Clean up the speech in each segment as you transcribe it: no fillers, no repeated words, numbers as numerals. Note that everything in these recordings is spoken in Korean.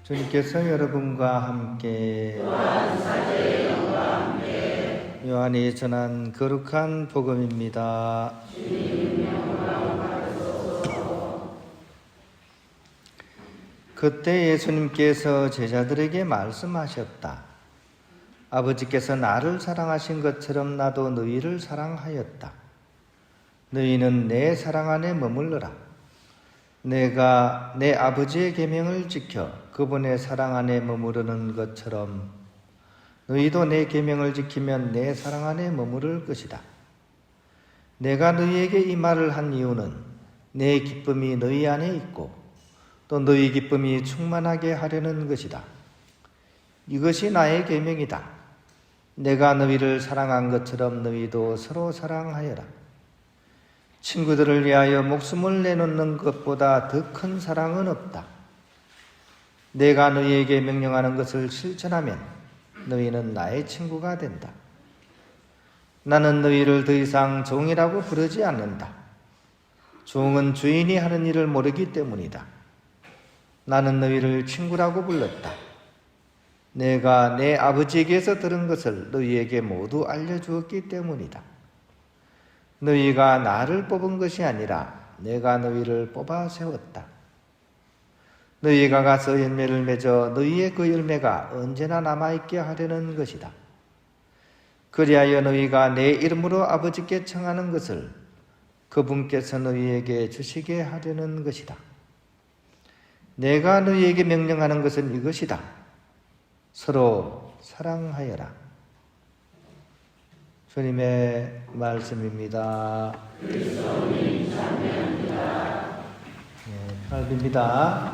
주님께서 여러분과 함께 요한이 전한 거룩한 복음입니다. 그때 예수님께서 제자들에게 말씀하셨다. 아버지께서 나를 사랑하신 것처럼 나도 너희를 사랑하였다. 너희는 내 사랑 안에 머물러라. 내가 내 아버지의 계명을 지켜 그분의 사랑 안에 머무르는 것처럼 너희도 내 계명을 지키면 내 사랑 안에 머무를 것이다. 내가 너희에게 이 말을 한 이유는 내 기쁨이 너희 안에 있고 또 너희 기쁨이 충만하게 하려는 것이다. 이것이 나의 계명이다. 내가 너희를 사랑한 것처럼 너희도 서로 사랑하여라. 친구들을 위하여 목숨을 내놓는 것보다 더 큰 사랑은 없다. 내가 너희에게 명령하는 것을 실천하면 너희는 나의 친구가 된다. 나는 너희를 더 이상 종이라고 부르지 않는다. 종은 주인이 하는 일을 모르기 때문이다. 나는 너희를 친구라고 불렀다. 내가 내 아버지에게서 들은 것을 너희에게 모두 알려주었기 때문이다. 너희가 나를 뽑은 것이 아니라 내가 너희를 뽑아 세웠다. 너희가 가서 열매를 맺어 너희의 그 열매가 언제나 남아있게 하려는 것이다. 그리하여 너희가 내 이름으로 아버지께 청하는 것을 그분께서 너희에게 주시게 하려는 것이다. 내가 너희에게 명령하는 것은 이것이다. 서로 사랑하여라. 주님의 말씀입니다. 그리스도님 찬양합니다. 편할입니다.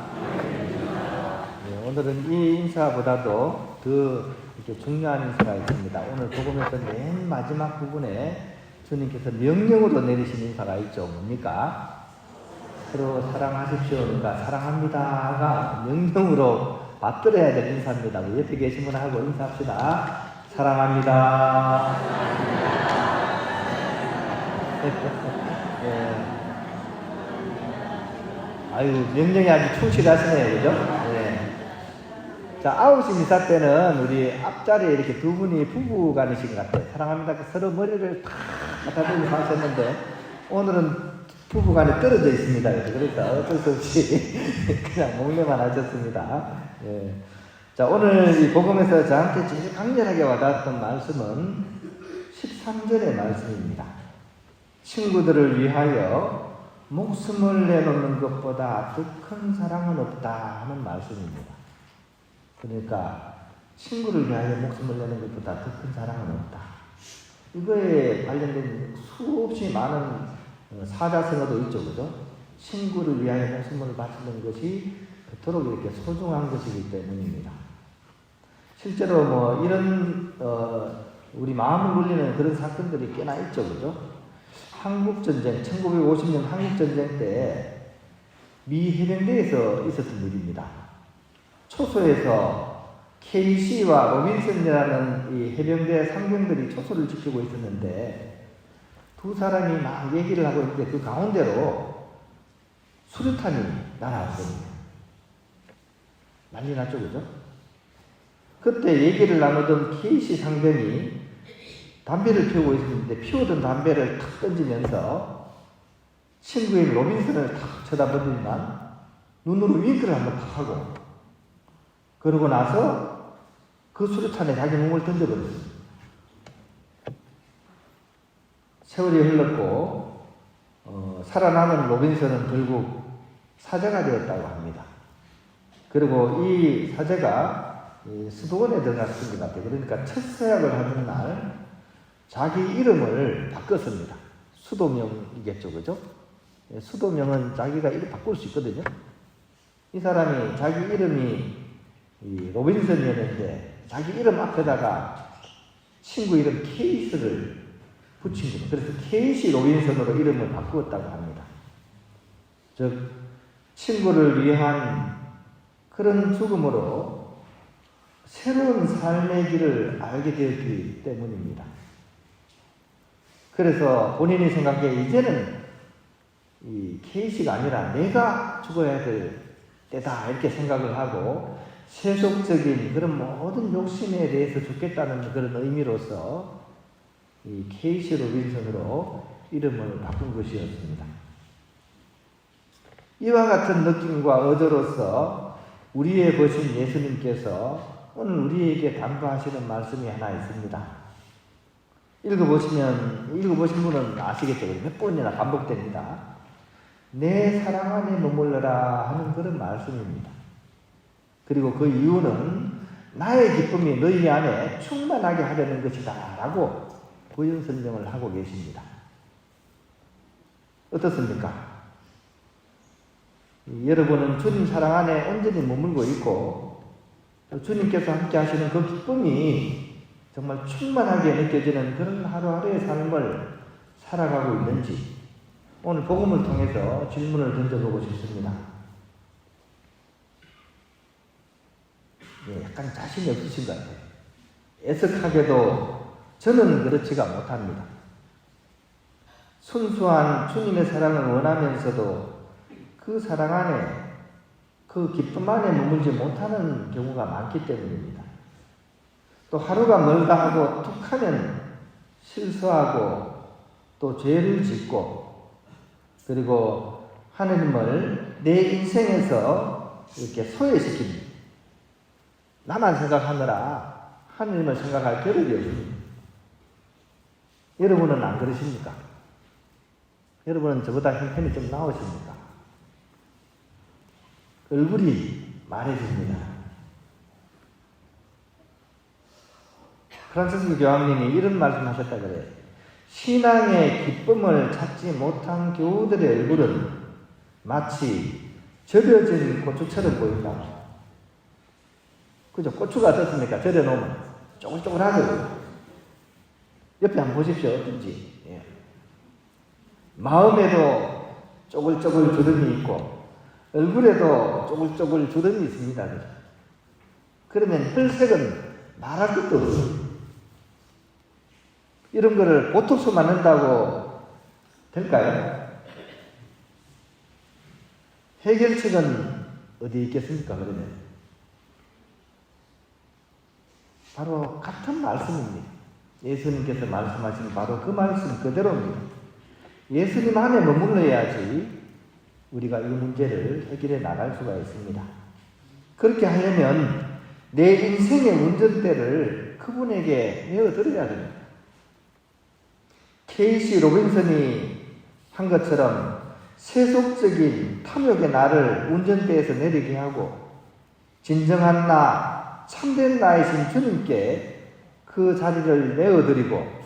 오늘은 이 인사보다도 더 이렇게 중요한 인사가 있습니다. 오늘 복음에서 맨 마지막 부분에 주님께서 명령으로 내리신 인사가 있죠. 뭡니까? 서로 사랑하십시오. 그러니까 사랑합니다가 명령으로 받들어야 될 인사입니다. 옆에 계신 분하고 인사합시다. 사랑합니다. 예. 아유, 명령이 아주 충실하시네요. 그죠? 예. 자, 아웃시 미사 때는 우리 앞자리에 이렇게 두 분이 부부 간이신 것 같아요. 사랑합니다. 서로 머리를 탁 갖다 대면서 하셨는데, 오늘은 부부 간에 떨어져 있습니다. 그러니까 어쩔 수 없이 그냥 목례만 하셨습니다. 예. 자, 오늘 이 복음에서 저한테 제일 강렬하게 와닿았던 말씀은 13절의 말씀입니다. 친구들을 위하여 목숨을 내놓는 것보다 더 큰 사랑은 없다 하는 말씀입니다. 그러니까 친구를 위하여 목숨을 내는 것보다 더 큰 사랑은 없다. 이거에 관련된 수없이 많은 사자성어도 있죠. 그죠? 친구를 위하여 목숨을 바치는 것이 그토록 이렇게 소중한 것이기 때문입니다. 실제로 뭐 이런 우리 마음을 울리는 그런 사건들이 꽤나 있죠. 그죠? 한국전쟁, 1950년 한국전쟁 때 미 해병대에서 있었던 일입니다. 초소에서 KC와 로빈슨이라는 이 해병대 상병들이 초소를 지키고 있었는데 두 사람이 막 얘기를 하고 있는데 그 가운데로 수류탄이 날아왔습니다. 난리 났죠, 그죠? 그때 얘기를 나누던 KC 상병이 담배를 피우고 있었는데 피우던 담배를 탁 던지면서 친구인 로빈슨을 탁 쳐다보더니만 눈으로 윙크를 한번 탁 하고 그러고 나서 그 수류탄에 자기 몸을 던져버렸어요. 세월이 흘렀고 살아남은 로빈슨은 결국 사자가 되었다고 합니다. 그리고 이 사자가 수도원에 들어갔던 것 같아요. 그러니까 첫 서약을 하는 날 자기 이름을 바꿨습니다. 수도명이겠죠, 그죠? 수도명은 자기가 이름 바꿀 수 있거든요. 이 사람이 자기 이름이 로빈슨이었는데 자기 이름 앞에다가 친구 이름 케이스를 붙인 거예요. 그래서 케이시 로빈슨으로 이름을 바꾸었다고 합니다. 즉 친구를 위한 그런 죽음으로 새로운 삶의 길을 알게 되었기 때문입니다. 그래서 본인이 생각해 이제는 이 케이시가 아니라 내가 죽어야 될 때다 이렇게 생각을 하고 세속적인 그런 모든 욕심에 대해서 죽겠다는 그런 의미로서 이 케이시 로빈슨으로 이름을 바꾼 것이었습니다. 이와 같은 느낌과 의도로서 우리의 보신 예수님께서 오늘 우리에게 당부하시는 말씀이 하나 있습니다. 읽어보신 분은 아시겠죠? 몇 번이나 반복됩니다. 내 사랑 안에 머물러라 하는 그런 말씀입니다. 그리고 그 이유는 나의 기쁨이 너희 안에 충만하게 하려는 것이다 라고 부연 설명을 하고 계십니다. 어떻습니까? 여러분은 주님 사랑 안에 온전히 머물고 있고 주님께서 함께 하시는 그 기쁨이 정말 충만하게 느껴지는 그런 하루하루의 삶을 살아가고 있는지 오늘 복음을 통해서 질문을 던져보고 싶습니다. 약간 자신이 없으신 것 같아요. 애석하게도 저는 그렇지가 못합니다. 순수한 주님의 사랑을 원하면서도 그 사랑 안에, 그 기쁨 안에 머물지 못하는 경우가 많기 때문입니다. 또 하루가 멀다 하고 툭 하면 실수하고 또 죄를 짓고 그리고 하느님을 내 인생에서 이렇게 소외시킵니다. 나만 생각하느라 하느님을 생각할 겨를이 없습니다. 여러분은 안 그러십니까? 여러분은 저보다 형편이 좀 나으십니까? 얼굴이 말해줍니다. 프란시스코 교황님이 이런 말씀하셨다 그래요. 신앙의 기쁨을 찾지 못한 교우들의 얼굴은 마치 절여진 고추처럼 보인다. 그죠? 고추가 어떻습니까? 절여놓으면 쪼글쪼글하죠. 옆에 한번 보십시오. 어떤지. 예. 마음에도 쪼글쪼글 주름이 있고 얼굴에도 쪼글쪼글 주름이 있습니다. 그죠? 그러면 혈색은 말할 것도 없습니다. 이런 거를 보톡스 맞는다고 될까요? 해결책은 어디에 있겠습니까? 그러면 바로 같은 말씀입니다. 예수님께서 말씀하신 바로 그 말씀 그대로입니다. 예수님 안에 머물러야지 우리가 이 문제를 해결해 나갈 수가 있습니다. 그렇게 하려면 내 인생의 운전대를 그분에게 내어드려야 됩니다. 케이시 로빈슨이 한 것처럼 세속적인 탐욕의 나를 운전대에서 내리게 하고 진정한 나, 참된 나이신 주님께 그 자리를 내어드리고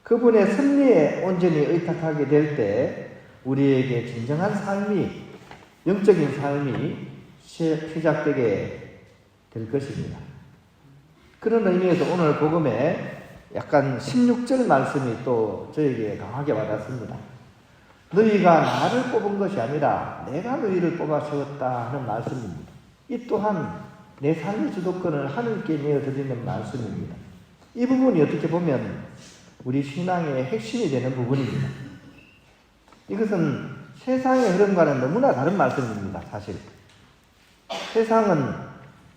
그분의 섭리에 온전히 의탁하게 될 때 우리에게 진정한 삶이, 영적인 삶이 시작되게 될 것입니다. 그런 의미에서 오늘 복음에 약간 16절 말씀이 또 저에게 강하게 와닿습니다. 너희가 나를 뽑은 것이 아니라 내가 너희를 뽑아 세웠다 하는 말씀입니다. 이 또한 내 삶의 주도권을 하늘께 내어드리는 말씀입니다. 이 부분이 어떻게 보면 우리 신앙의 핵심이 되는 부분입니다. 이것은 세상의 흐름과는 너무나 다른 말씀입니다. 사실 세상은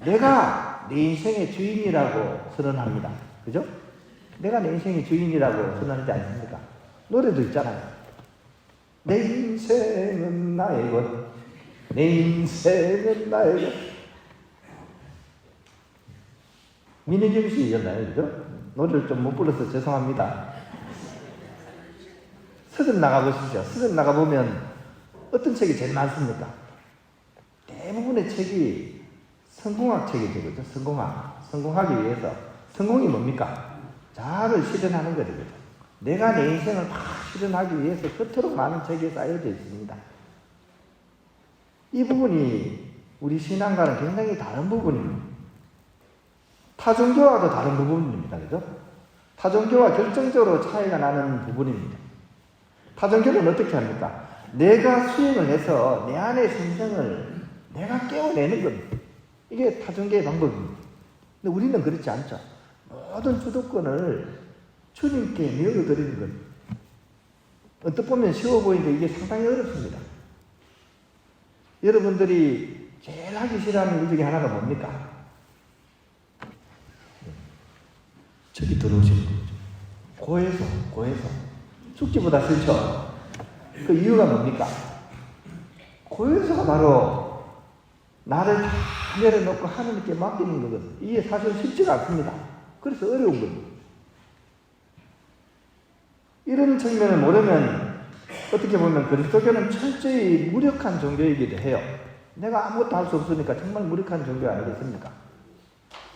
내가 내 인생의 주인이라고 선언합니다. 그죠? 내가 내 인생의 주인이라고 선언하지 않습니까? 노래도 있잖아요. 내 인생은 나의 것, 내 인생은 나의 것. 민혜경 씨였나요? 그죠? 노래를 좀 못 불러서 죄송합니다. 서점 나가보시죠. 서점 나가보면 어떤 책이 제일 많습니까? 대부분의 책이 성공학 책이죠. 그죠? 성공학. 성공하기 위해서. 성공이 뭡니까? 자아를 실현하는 거죠. 그죠? 내가 내 인생을 막 실현하기 위해서 그토록 많은 책이 쌓여져 있습니다. 이 부분이 우리 신앙과는 굉장히 다른 부분입니다. 타종교와도 다른 부분입니다. 그죠? 타종교와 결정적으로 차이가 나는 부분입니다. 타종교는 어떻게 합니까? 내가 수행을 해서 내 안의 생명을 내가 깨워내는 겁니다. 이게 타종교의 방법입니다. 근데 우리는 그렇지 않죠. 모든 주도권을 주님께 내어드리는 겁니다. 어떻게 보면 쉬워 보이는데 이게 상당히 어렵습니다. 여러분들이 제일 하기 싫어하는 일 중에 하나가 뭡니까? 저기 들어오시는 거죠. 고해서. 죽기보다 싫죠. 그 이유가 뭡니까? 고해서가 바로 나를 다 내려놓고 하나님께 맡기는 거거든요. 이게 사실 쉽지가 않습니다. 그래서 어려운 겁니다. 이런 측면을 모르면 어떻게 보면 그리스도교는 철저히 무력한 종교이기도 해요. 내가 아무것도 할 수 없으니까 정말 무력한 종교 아니겠습니까?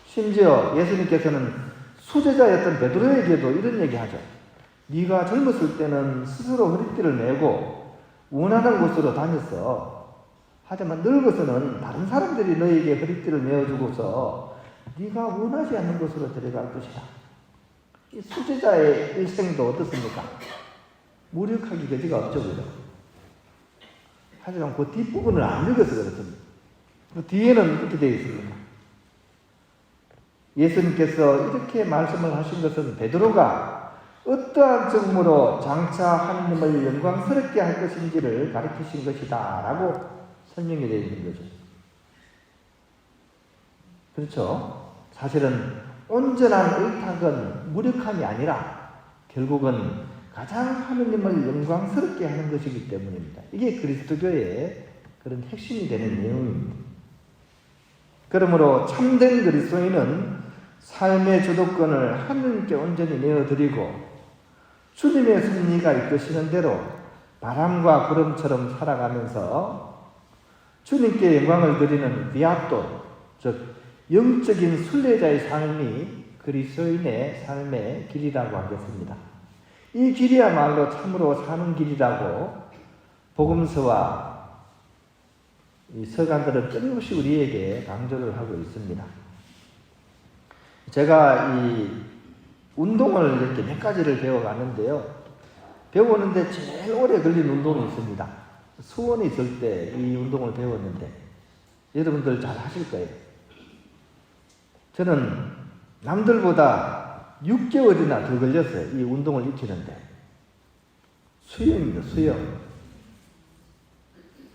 심지어 예수님께서는 수제자였던 베드로에게도 이런 얘기하죠. 네가 젊었을 때는 스스로 허리띠를 메고 원하는 곳으로 다녔어. 하지만 늙어서는 다른 사람들이 너에게 허리띠를 메어주고서 네가 원하지 않는 곳으로 데려갈 것이다. 이 수제자의 일생도 어떻습니까? 무력하기 거지가 없죠, 그죠? 하지만 그 뒷부분을 안 읽어서 그렇습니다. 그 뒤에는 어떻게 되어 있습니까? 예수님께서 이렇게 말씀을 하신 것은 베드로가 어떠한 증무로 장차 하나님을 영광스럽게 할 것인지를 가르치신 것이다 라고 설명이 되어 있는 거죠. 그렇죠? 사실은 온전한 의탁은 무력함이 아니라 결국은 가장 하느님을 영광스럽게 하는 것이기 때문입니다. 이게 그리스도교의 그런 핵심이 되는 내용입니다. 그러므로 참된 그리스도인은 삶의 주도권을 하느님께 온전히 내어드리고 주님의 섭리가 이끄시는 대로 바람과 구름처럼 살아가면서 주님께 영광을 드리는 비아또, 즉 영적인 순례자의 삶이 그리스도인의 삶의 길이라고 하겠습니다. 이 길이야말로 참으로 사는 길이라고 복음서와 이 서간들은 끊임없이 우리에게 강조를 하고 있습니다. 제가 이 운동을 이렇게 몇 가지를 배워가는데요. 배우는데 제일 오래 걸린 운동이 있습니다. 수원에 있을 때 이 운동을 배웠는데 여러분들 잘 하실 거예요. 저는 남들보다 6개월이나 더 걸렸어요. 이 운동을 익히는데. 수영입니다. 수영.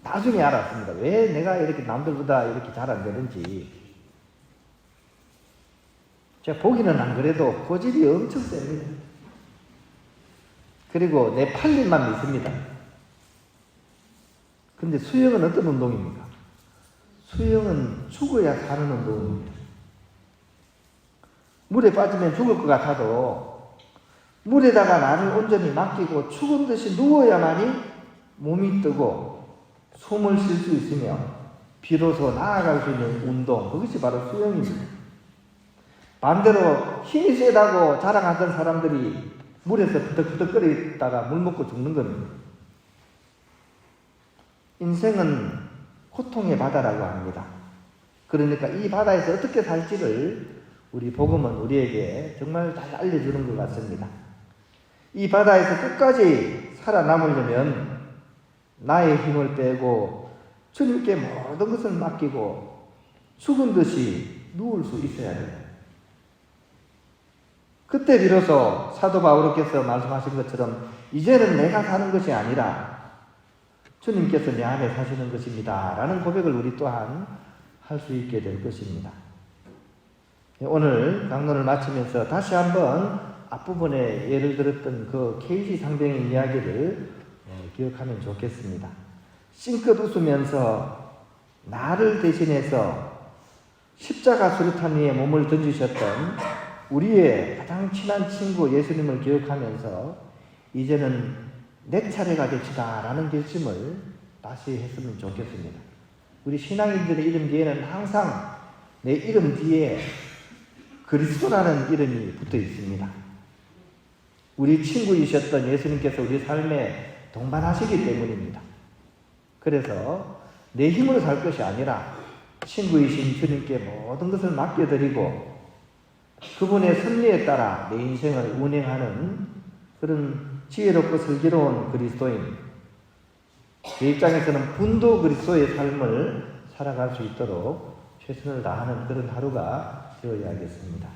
나중에 알았습니다. 왜 내가 이렇게 남들보다 이렇게 잘 안 되는지. 제가 보기는 안 그래도 고집이 엄청 셉니다. 그리고 내 팔림만 믿습니다. 근데 수영은 어떤 운동입니까? 수영은 죽어야 사는 운동입니다. 물에 빠지면 죽을 것 같아도 물에다가 나를 온전히 맡기고 죽은 듯이 누워야만이 몸이 뜨고 숨을 쉴 수 있으며 비로소 나아갈 수 있는 운동, 그것이 바로 수영입니다. 반대로 힘이 세다고 자랑하던 사람들이 물에서 부덕부덕거리다가 물 먹고 죽는 겁니다. 인생은 고통의 바다라고 합니다. 그러니까 이 바다에서 어떻게 살지를 우리 복음은 우리에게 정말 잘 알려주는 것 같습니다. 이 바다에서 끝까지 살아남으려면 나의 힘을 빼고 주님께 모든 것을 맡기고 죽은 듯이 누울 수 있어야 돼요. 그때 비로소 사도 바울께서 말씀하신 것처럼 이제는 내가 사는 것이 아니라 주님께서 내 안에 사시는 것입니다 라는 고백을 우리 또한 할 수 있게 될 것입니다. 오늘 강론을 마치면서 다시 한번 앞부분에 예를 들었던 그 KC 상병의 이야기를 기억하면 좋겠습니다. 싱긋 웃으면서 나를 대신해서 십자가 수류탄 위에 몸을 던지셨던 우리의 가장 친한 친구 예수님을 기억하면서 이제는 내 차례가 됩시다 라는 결심을 다시 했으면 좋겠습니다. 우리 신앙인들의 이름 뒤에는 항상 내 이름 뒤에 그리스도라는 이름이 붙어 있습니다. 우리 친구이셨던 예수님께서 우리 삶에 동반하시기 때문입니다. 그래서 내 힘으로 살 것이 아니라 친구이신 주님께 모든 것을 맡겨드리고 그분의 섭리에 따라 내 인생을 운행하는 그런 지혜롭고 슬기로운 그리스도인, 제 입장에서는 분도 그리스도의 삶을 살아갈 수 있도록 최선을 다하는 그런 하루가 되어야겠습니다.